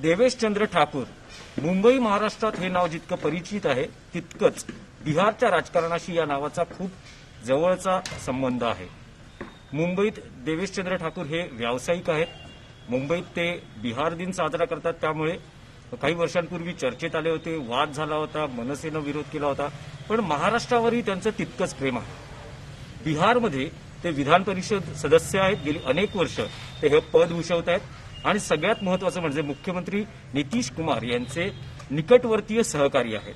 देवेशचंद्र ठाकूर मुंबई महाराष्ट्रात हे नाव जितकं परिचित आहे तितकंच बिहारच्या राजकारणाशी या नावाचा खूप जवळचा संबंध आहे। मुंबईत देवेशचंद्र ठाकूर हे व्यावसायिक आहेत। मुंबईत ते बिहार दिन साजरा करतात, त्यामुळे काही वर्षांपूर्वी चर्चेत आले होते, वाद झाला होता, मनसेनं विरोध केला होता, पण महाराष्ट्रावरही त्यांचं तितकंच प्रेम आहे। बिहारमध्ये ते विधान परिषद सदस्य आहेत, गेली अनेक वर्ष ते हे पद भूषवत आहेत आणि सगळ्यात महत्त्वाचं म्हणजे मुख्यमंत्री नितीश कुमार यांचे निकटवर्तीय सहकारी आहेत।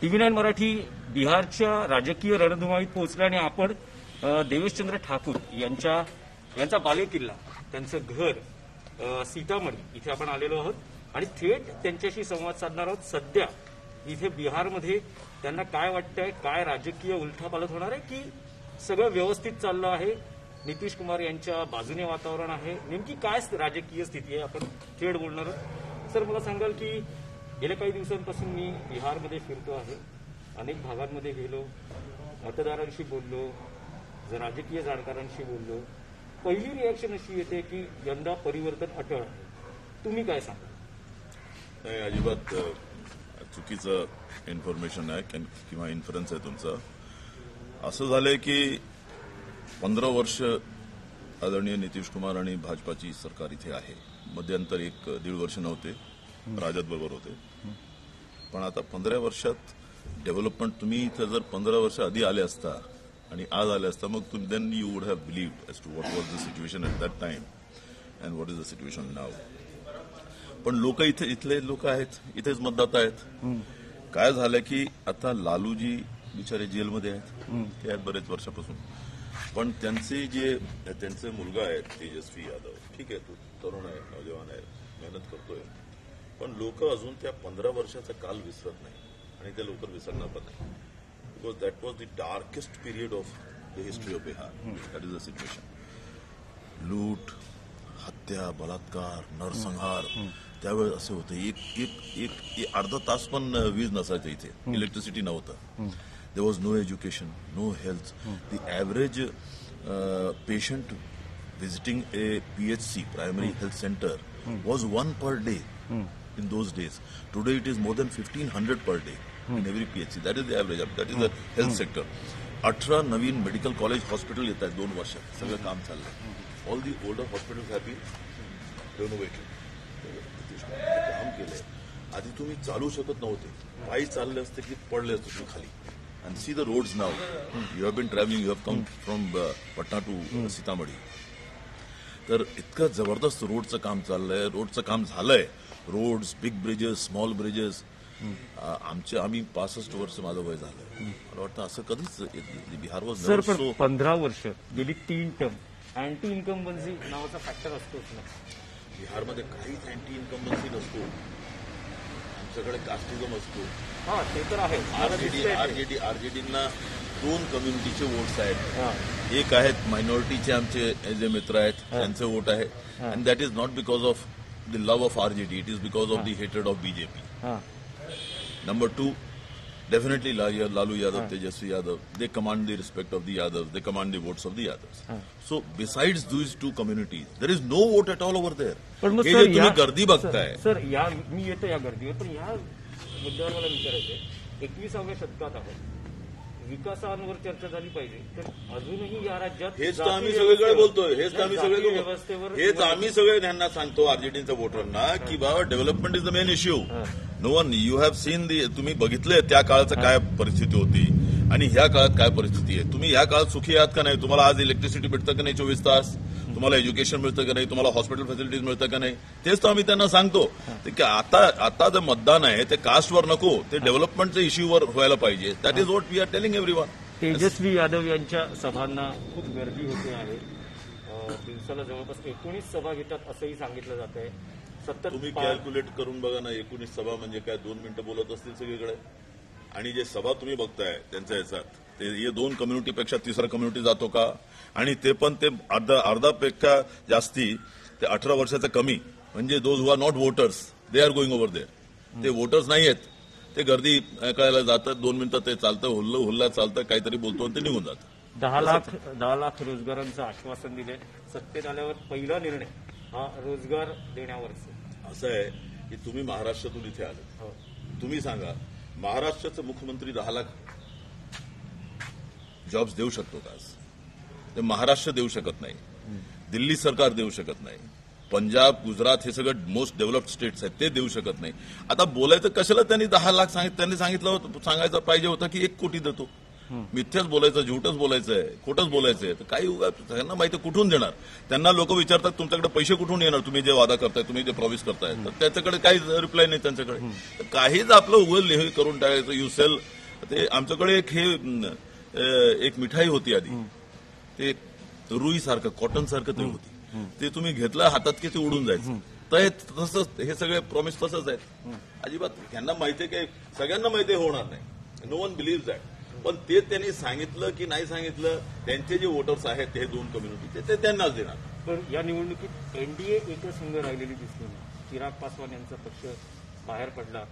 TV9 मराठी बिहारच्या राजकीय रणधुमाळीत पोहोचल्याने आपण देवेशचंद्र ठाकूर यांचा बालेकिल्ला, त्यांचं घर सीतामढी इथे आपण आलेलो आहोत आणि थेट त्यांच्याशी संवाद साधणार आहोत। सध्या इथे बिहारमध्ये त्यांना काय वाटतंय, काय राजकीय उलथापालथ होणार आहे की सगळं व्यवस्थित चाललं आहे, नितीश कुमार यांच्या बाजूने वातावरण आहे, नेमकी काय राजकीय स्थिती आहे, आपण थेट बोलणार आहोत। सर, मला सांगाल की गेल्या काही दिवसांपासून मी बिहारमध्ये फिरतो आहे, अनेक भागांमध्ये गेलो, मतदारांशी बोललो, राजकीय जाणकारांशी बोललो, पहिली रिॲक्शन अशी येते की यंदा परिवर्तन अटळ आहे। तुम्ही काय सांगा? नाही, अजिबात चुकीचं इन्फॉर्मेशन आहे किंवा इन्फरन्स आहे तुमचा। असं झालंय की 15 वर्ष आदरणीय नितीश कुमार आणि भाजपाची सरकार इथे आहे। मध्यंतर 1-1.5 वर्ष नव्हते, राजद बरोबर होते, पण आता 15 वर्षात डेव्हलपमेंट, तुम्ही इथे जर 15 वर्ष आधी आले असता आणि आज आले असता, मग then you would have believed as to what was the situation at that time and what is the situation now. पण लोक इथले लोक आहेत, इथेच मतदाता आहेत। काय झालं की आता लालूजी बिचारे जेलमध्ये आहेत, ते आहेत बरेच वर्षापासून, पण त्यांचे मुलगा आहे तेजस्वी यादव, ठीक आहे, तो तरुण आहे, नौजवान आहे, मेहनत करतोय, पण लोक अजून त्या 15 वर्षाचा काल विसरत नाही आणि ते लवकर विसरणार पण नाही, because that was the darkest period of the history of Bihar. That is the situation. लूट, हत्या, बलात्कार, नरसंहार, त्यावेळेस असे होते, एक अर्धा तास पण वीज नसायचं इथे, इलेक्ट्रिसिटी नव्हतं, there was no education, no health. The average patient visiting a PHC, primary health center, was 1 per day in those days. Today it is more than 1,500 per day in every PHC. That is the average. That is the health sector. 18 नवीन medical college hospital येत आहेत 2 वर्षात, सगळं काम चाललंय। All the older hospitals have been renovated, काम केलंय। आधी तुम्ही चालू शकत नव्हते, पायी चालले असते की पडले असते तुम्ही खाली। And see the roads now. You have been traveling, you have come from Patna to Sitamarhi. तर इतकं जबरदस्त रोडचं काम चाललंय, रोडचं काम झालंय, roads, big bridges, small bridges. आम्ही 65 वर्ष माझं वय झालंय, मला वाटतं असं कधीच बिहार वॉज सर, पण 15 वर्ष गेली 3 टर्म अँटी इन्कम्बन्सी नावाचा फॅक्टर असतोच ना बिहारमध्ये? काहीच अँटी इन्कम्बन्सी नसतो, आमच्याकडे कास्टिझम असतो। हा, ते तर आहे। आरजेडींना 2 कम्युनिटीचे वोट्स आहेत, एक आहेत मायनॉरिटीचे आमचे जे मित्र आहेत त्यांचे वोट आहे, and that is not because of the love of RJD, it is because of the hated of BJP. Number 2, definitely Lalu Yadav, Tejasvi Yadav, they command the respect of the Yadavs, they command the votes of the Yadavs. So besides these 2 communities, there is no vote at all over there. पण हे जे तुम्ही गर्दी बघताय, sir, मी येतो या गर्दीवर, पण या मुद्द्यावर मला विचारायचंय, 21व्या शतकात आहोत, विकासांवर चर्चा झाली पाहिजे, तर अजूनही या राज्यात हेच तर आम्ही सगळीकडे बोलतोय, हेच आम्ही सगळे त्यांना सांगतो आरजेडीच्या वोटरना की बाबा development is the main issue. No one, you have seen तुम्ही बघितलंय त्या काळाचं काय परिस्थिती होती आणि ह्या काळात काय परिस्थिती आहे। तुम्ही या काळात सुखी आहात का नाही? तुम्हाला आज इलेक्ट्रिसिटी भेटतं का नाही 24 तास? तुम्हाला एज्युकेशन मिळतं का नाही? तुम्हाला हॉस्पिटल फॅसिलिटीज मिळतं का नाही? तेच तर आम्ही त्यांना सांगतो की आता जे मतदान आहे ते कास्टवर नको, ते डेव्हलपमेंटच्या इश्यूवर व्हायला पाहिजे। That is what we are telling everyone. Tejashwi Yadav यांच्या सभांना खूप गर्दी होते आहे, दिवसाला जवळपास 19 सभा घेतात असंही सांगितलं जात आहे। तुम्ही कॅल्क्युलेट करून बघा ना, 19 सभा म्हणजे काय, 2 मिनिटं बोलत असतील सगळीकडे, आणि जे सभा तुम्ही बघताय त्यांच्या ह्याच्यात ते 2 कम्युनिटीपेक्षा 3रा कम्युनिटी जातो का? आणि ते पण ते अर्धापेक्षा जास्ती, ते 18 वर्षाचं कमी, म्हणजे those who are not voters, they are going over there, ते वोटर्स नाही आहेत, ते गर्दी ऐकायला जातात, 2 मिनिटं ते चालतं, हुल्ला चालतं, काहीतरी बोलतो आणि ते निघून जातं। 10 लाख रोजगारांचं आश्वासन दिले, सत्तेत आल्यावर पहिला निर्णय हा रोजगार देण्यावरचा। असं आहे की तुम्ही महाराष्ट्रातून इथे आले, हो. तुम्ही सांगा महाराष्ट्राचे मुख्यमंत्री 10 लाख जॉब्स देऊ शकतो का? आज ते महाराष्ट्र देऊ शकत नाही, दिल्ली सरकार देऊ शकत नाही, पंजाब गुजरात हे सगळं मोस्ट डेव्हलप्ड स्टेट्स आहेत ते देऊ शकत नाही. आता बोलायचं कशाला त्यांनी 10 लाख त्यांनी सांगायचं पाहिजे होतं की 1 कोटी देतो. मिथ्याच बोलायचं, झूठच बोलायचं आहे, खोटच बोलायचं आहे. तर काही त्यांना माहिती कुठून देणार? त्यांना लोक विचारतात तुमच्याकडे पैसे कुठून येणार, तुम्ही जे वादा करताय, तुम्ही जे प्रॉमिस करताय, तर त्याच्याकडे काही रिप्लाय नाही त्यांच्याकडे. तर काहीच आपलं उघड करून टाकायचं. यू सेल ते आमच्याकडे एक मिठाई होती आधी, ते रुई सारखं कॉटन सारखं ते होती, ते तुम्ही घेतलं हातात की ते उडून जायचं. तर तसंच हे सगळे प्रॉमिस तसंच आहेत. अजिबात ह्यांना माहितीये की सगळ्यांना माहिती होणार नाही, नो वन बिलीव्ह दॅट. पण ते त्यांनी सांगितलं की नाही सांगितलं, त्यांचे जे वोटर्स आहेत ते 2 कम्युनिटी ते त्यांनाच देणार. पण या निवडणुकीत एनडीए एकसंघ राहिलेली दिसली नाही. चिराग पासवान यांचा पक्ष बाहेर पडला,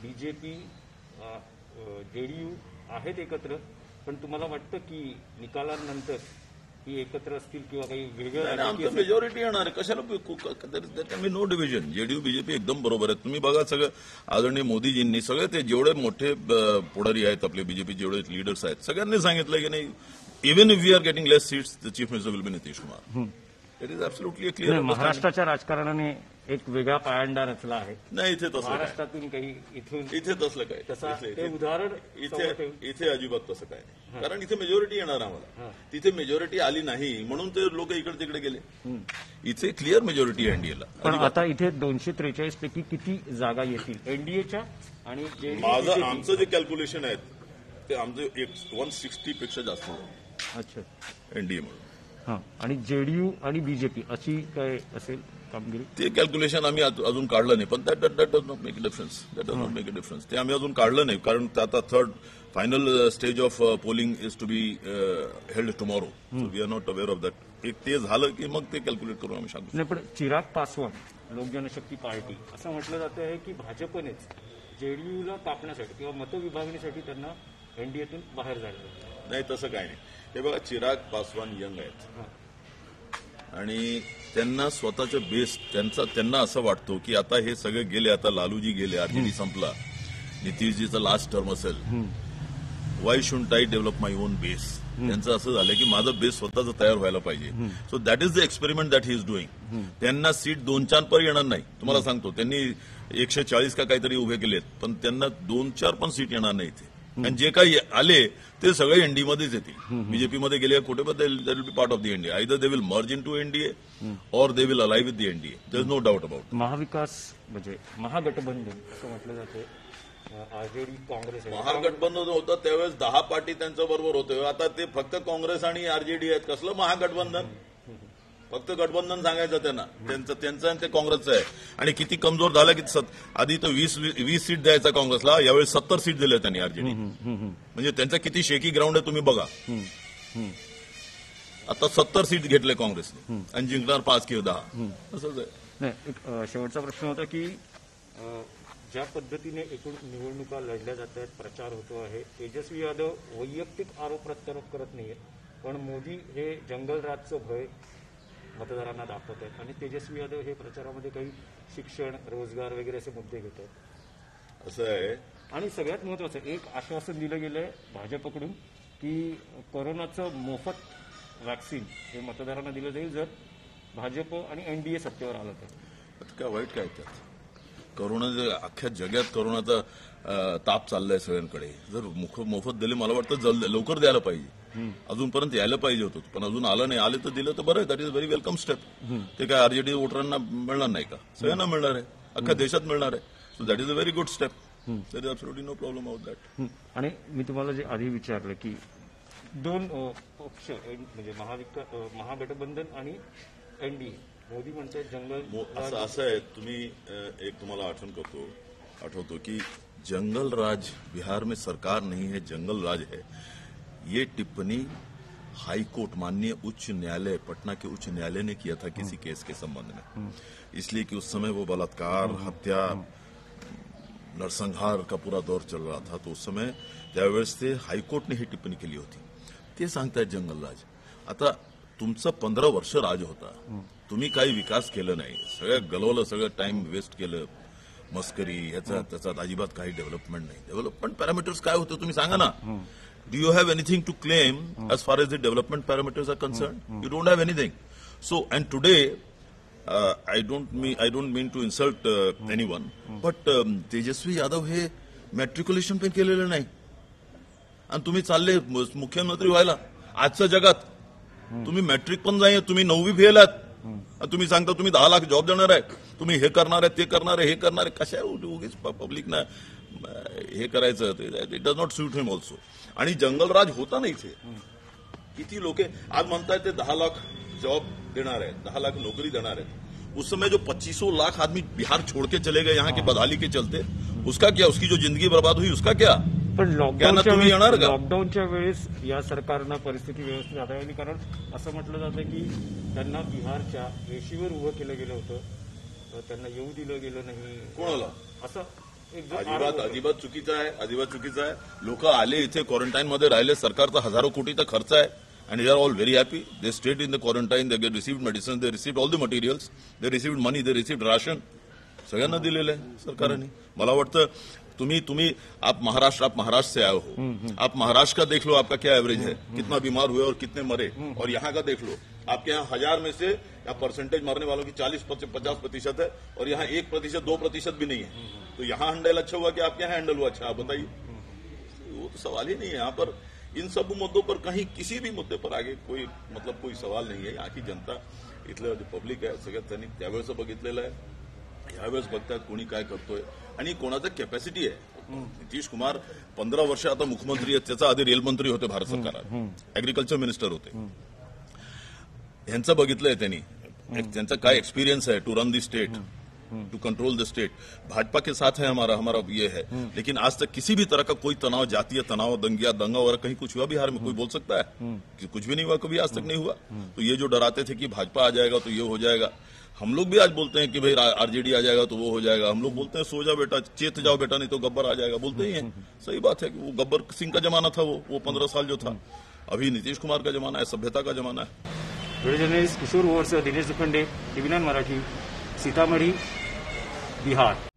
बीजेपी जेडीयू आहेत एकत्र. पण तुम्हाला वाटतं की निकालानंतर ही एकत्र असतील किंवा काही वेगळं राजकीय आमचं मेजॉरिटी येणार आहे. कशाला नो डिव्हिजन. जेडीयू बीजेपी एकदम बरोबर आहे. तुम्ही बघा सगळं आदरणीय मोदीजींनी सगळे ते जेवढे मोठे पुढारी आहेत आपले बीजेपी जेवढे लीडर्स आहेत सगळ्यांनी सांगितलं की नाही, even if we are getting less seats the chief minister will be Nitish Kumar. It is absolutely clear. महाराष्ट्राच्या राजकारणाने एक वेगळा पायंडा रचला आहे. नाही इथे तसं महाराष्ट्रातून काही इथून इथे तसलं काय तसा ते उदाहरण इथे अजिबात तसं काय नाही. कारण इथे मेजॉरिटी येणार आम्हाला. तिथे मेजॉरिटी आली नाही म्हणून ते लोक इकडे तिकडे गेले. इथे क्लिअर मेजॉरिटी आहे एनडीएला. पण आता इथे 243 पैकी किती जागा येतील एनडीएच्या आणि माझं आमचं जे कॅल्क्युलेशन आहे ते आमचं 160 पेक्षा जास्त आहे. अच्छा. एनडीए म्हणून. हां. आणि जेडीयू आणि बीजेपी अशी काय असेल कामगिरी? ते कॅल्क्युलेशन आम्ही अजून काढलं नाही. पण that does not make a difference. That does not make a difference. ते आम्ही अजून काढलं नाही कारण आता third final stage of polling is to be held tomorrow. So we are not aware of that. एक ते झालं की मग ते कॅल्क्युलेट करून आम्ही सांगू. नाही, पण चिराग पासवान लोकजनशक्ती पार्टी असं म्हटलं जातं आहे की भाजपनेच जेडीयूला कापण्यासाठी किंवा मतविभागणीसाठी त्यांना एनडीएतून बाहेर जायचं. नाही तसं काय नाही. हे बघा चिराग पासवान यंग आहेत आणि त्यांना स्वतःच्या बेस त्यांना असं वाटतो की आता हे सगळे गेले, आता लालूजी गेले, आरजेडी संपला, नितीशजीचा लास्ट टर्म असेल, why should I develop my on base. त्यांचं असं झालं की माझा बेस स्वतःचा तयार व्हायला पाहिजे. So that is the experiment that he is doing. त्यांना सीट 2-4 पर येणार नाही. तुम्हाला सांगतो त्यांनी 140 का काहीतरी उभे केलेत पण त्यांना 2-4 पण सीट येणार नाही इथे. आणि जे काही आले ते सगळे एनडीमध्येच येतील. बीजेपीमध्ये गेले कुठे पण they will be part of the NDA. Either they will merge into NDA or they will alive with the NDA. There is no doubt about. Mahavikas म्हणजे महागठबंधन असं म्हटलं जाते. आरजेडी काँग्रेस महागठबंधन होतं त्यावेळेस 10 पार्टी त्यांच्या बरोबर होते. आता ते फक्त काँग्रेस आणि आरजेडी आहेत. कसलं महागठबंधन? फक्त गठबंधन सांगायचं त्यांना. त्यांचं आणि ते काँग्रेसचं आहे. आणि किती कमजोर झालं की आधी तर 20 सीट द्यायचा काँग्रेसला, यावेळी 70 सीट दिल्या त्यांनी आरजेडी. म्हणजे त्यांचा किती शेकी ग्राउंड आहे तुम्ही बघा. आता 70 सीट घेतले काँग्रेसने आणि जिंकणार 5 किंवा 10. असंच आहे. नाही, एक शेवटचा प्रश्न होता की ज्या पद्धतीने एकूण निवडणुका लढल्या जात आहेत, प्रचार होतो आहे, तेजस्वी यादव वैयक्तिक आरोप प्रत्यारोप करत नाहीये, पण मोदी हे जंगलराजचं भय मतदारांना दाखवत आहेत आणि तेजस्वी यादव हे प्रचारामध्ये काही शिक्षण, रोजगार वगैरे असे मुद्दे घेत आहेत. असं आहे. आणि सगळ्यात महत्वाचं एक आश्वासन दिलं गेलंय भाजपकडून की कोरोनाचं मोफत वॅक्सिन हे मतदारांना दिलं जाईल जर भाजप आणि एनडीए सत्तेवर आलं तर. आता काय वाईट काय त्यात? कोरोना अख्ख्या जगात कोरोनाचा ताप चाललाय सगळ्यांकडे. जर मोफत दिले मला वाटतं लवकर द्यायला पाहिजे. अजूनपर्यंत यायला पाहिजे होतं पण अजून आलं नाही. आले तर दिलं तर बरं आहे. That is very welcome step. ते काय आरजेडी वोटरांना मिळणार नाही का? सगळ्यांना मिळणार आहे. अख्ख्या देशात मिळणार आहे. So that is a very good step. That is absolutely no problem of that. आणि मी तुम्हाला जे आधी विचारलं की 2 पक्ष म्हणजे महागठबंधन आणि एनडीए, मोदी म्हणतात जंगल असं आहे. तुम्ही एक तुम्हाला आठवतो की जंगल राज बिहार में सरकार नहीं है, जंगल राज है. ये टिप्पणी हाईकोर्ट माननीय उच्च न्यायालय पटना के उच्च न्यायालय ने किया था किसी केस के संबंध में. इसलिए कि उस समय वो बलात्कार, हत्या, नरसंहार का पूरा दौर चल रहा था. तो उस समय त्यावेळेस ते हायकोर्टने ही टिप्पणी केली होती. ते सांगतायत जंगल राज. आता तुमचं 15 वर्ष राज होता, तुम्ही काही विकास केलं नाही, सगळं गलवलं, सगळं टाइम वेस्ट केलं. मस्करी ह्याचा त्याच्यात अजिबात काही डेव्हलपमेंट नाही. डेव्हलपमेंट पॅरामीटर्स काय होतं तुम्ही सांगा ना. Do you have anything to claim as far as the development parameters are concern? You don't have anything. So and today I don't mean to insult anyone, but Tejashwi Yadav हे matriculation पण केलेलं नाही आणि तुम्ही चालले मुख्यमंत्री व्हायला. आजच्या जगात तुम्ही मॅट्रिक पण नाही, तुम्ही 9वी फेल आहात. तुम्ही सांगता तुम्ही 10 लाख जॉब देणार आहे, तुम्ही हे करणार आहे, ते करणार आहे, हे करणार आहे. कशा उगीच पब्लिकना हे करायचं. It does not suit him also. आणि जंगलराज होता नाही इथे. किती लोक आज म्हणतायत ते 10 लाख जॉब देणार है, 10 लाख नौकरी देणार है. उस समय जो 2500 लाख आदमी बिहार छोड़ के चले गए यहाँ की बदहाली के चलते, उसका क्या? उसकी जो जिंदगी बर्बाद हुई उसका क्या? पण तुम्ही येणार का? लॉकडाऊनच्या वेळेस या सरकारनं परिस्थिती व्यवस्थित हाताळली. कारण असं म्हटलं जातं की त्यांना बिहारच्या वेशीवर उभं केलं गेलं होतं, त्यांना येऊ दिलं गेलं नाही. कोणाला? असं अजिबात चुकीचं आहे. अजिबात चुकीचं आहे. लोक आले इथे क्वारंटाईन मध्ये राहिले. सरकारचा हजारो कोटीचा खर्च आहे. And they are all very happy. They stayed in the quarantine. They received medicine. They received all the materials. They received money. They received ration. सगळ्यांना दिलेलं आहे सरकारने. मला वाटतं तुम्ही आप महाराष्ट्र से आए हो. आप महाराष्ट्र का देख लो, आपका क्या एवरेज है, कितना बीमार हुए और कितने मरे. और यहाँ का देख लो, आपके यहाँ 1000 में से या परसेंटेज मरने वालों की 40-50% है और यहाँ 1%, 2% भी नहीं है. तो यहाँ हैंडल अच्छा हुआ कि आपके यहाँ हैंडल हुआ अच्छा? आप बताइए. वो तो सवाल ही नहीं है. यहाँ पर इन सब मुद्दों पर कहीं किसी भी मुद्दे पर आगे कोई सवाल नहीं है. यहाँ की जनता, इथलं जे पब्लिक आहे सगळ्यात त्यांनी त्यावेळेस बघितलेलं आहे, यावेळेस बघतात कोणी काय करतोय आणि कोणाचं कॅपॅसिटी आहे. नितीश कुमार 15 वर्ष आता मुख्यमंत्री आहेत. त्याचा आधी रेलमंत्री होते भारत सरकारात, ऍग्रिकल्चर मिनिस्टर होते. यांचं बघितलंय त्यांनी, त्यांचा काय एक्सपिरियंस है to run the state, to control the state. Bhajpa के साथ है हमारा ये है. लेकिन आज तक किसी भी तरह का कोई तनाव, जातीय तनाव, दंगा वगैरह कहीं कुछ हुआ बिहार में? कोई बोल सकता है कि कुछ भी नहीं हुआ? कभी आज तक नहीं हुआ. तो ये जो डराते थे कि भाजपा आ जाएगा तो ये हो जाएगा, हम लोग भी आज बोलते हैं कि भाई आरजेडी आ जाएगा तो वो हो जाएगा. हम लोग बोलते हैं सो जाओ बेटा, चेत जाओ बेटा, नहीं तो गब्बर आ जाएगा. बोलते ही हैं. सही बात है कि वो गब्बर सिंह का जमाना था, वो 15 साल जो था. अभी नीतीश कुमार का जमाना है, सभ्यता का जमाना है. Video journalist Kishore Overse, Dinesh Dukhande, TV 9 Marathi, Sitamarhi, Bihar.